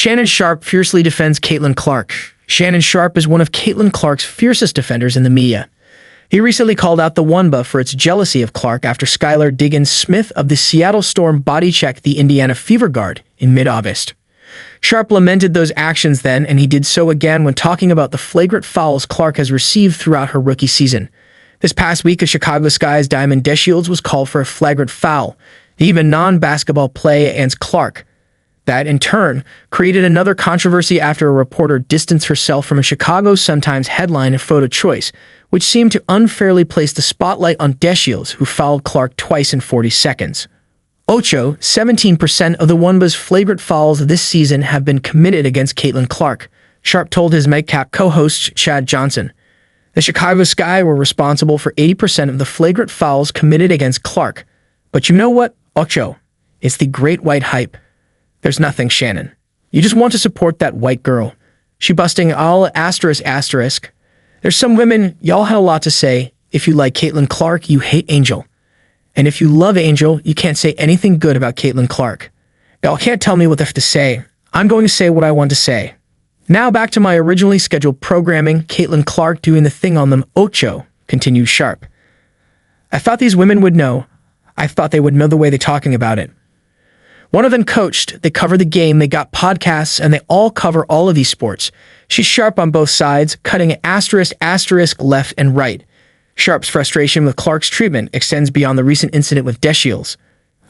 Shannon Sharpe fiercely defends Caitlin Clark. Shannon Sharpe is one of Caitlin Clark's fiercest defenders in the media. He recently called out the WNBA for its jealousy of Clark after Skylar Diggins-Smith of the Seattle Storm body-checked the Indiana Fever guard in mid-August. Sharpe lamented those actions then, and he did so again when talking about the flagrant fouls Clark has received throughout her rookie season. This past week, a Chicago Sky's Diamond DeShields was called for a flagrant foul, even non-basketball play against Clark. That, in turn, created another controversy after a reporter distanced herself from a Chicago Sun-Times headline and photo choice, which seemed to unfairly place the spotlight on DeShields, who fouled Clark twice in 40 seconds. 17% of the WNBA's flagrant fouls this season have been committed against Caitlin Clark, Sharpe told his Nightcap co-host Chad Johnson. The Chicago Sky were responsible for 80% of the flagrant fouls committed against Clark. But you know what, Ocho? It's the great white hype. There's nothing, Shannon. You just want to support that white girl. She busting all asterisk. There's some women, y'all had a lot to say. If you like Caitlin Clark, you hate Angel. And if you love Angel, you can't say anything good about Caitlin Clark. Y'all can't tell me what they have to say. I'm going to say what I want to say. Now back to my originally scheduled programming, Caitlin Clark doing the thing on them, Ocho, continued Sharpe. I thought these women would know. I thought they would know the way they're talking about it. One of them coached, they cover the game, they got podcasts, and they all cover all of these sports. She's sharp on both sides, cutting asterisk left and right. Sharpe's frustration with Clark's treatment extends beyond the recent incident with DeShields.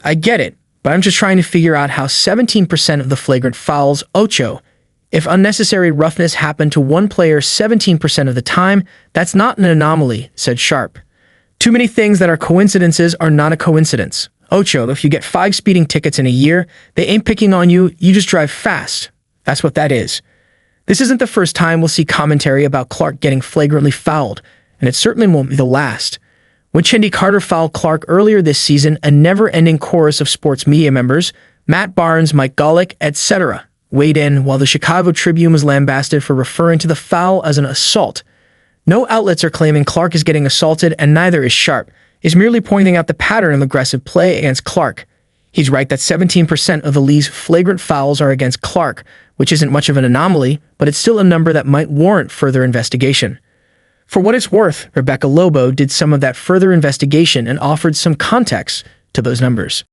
I get it, but I'm just trying to figure out how 17% of the flagrant fouls, Ocho. If unnecessary roughness happened to one player 17% of the time, that's not an anomaly, said Sharpe. Too many things that are coincidences are not a coincidence. Ocho, if you get 5 speeding tickets in a year, they ain't picking on you, you just drive fast. That's what that is. This isn't the first time we'll see commentary about Clark getting flagrantly fouled, and it certainly won't be the last. When Chindy Carter fouled Clark earlier this season, a never-ending chorus of sports media members, Matt Barnes, Mike Golick, etc., weighed in while the Chicago Tribune was lambasted for referring to the foul as an assault. No outlets are claiming Clark is getting assaulted, and neither is Sharpe. Is merely pointing out the pattern of aggressive play against Clark. He's right that 17% of the league's flagrant fouls are against Clark, which isn't much of an anomaly, but it's still a number that might warrant further investigation. For what it's worth, Rebecca Lobo did some of that further investigation and offered some context to those numbers.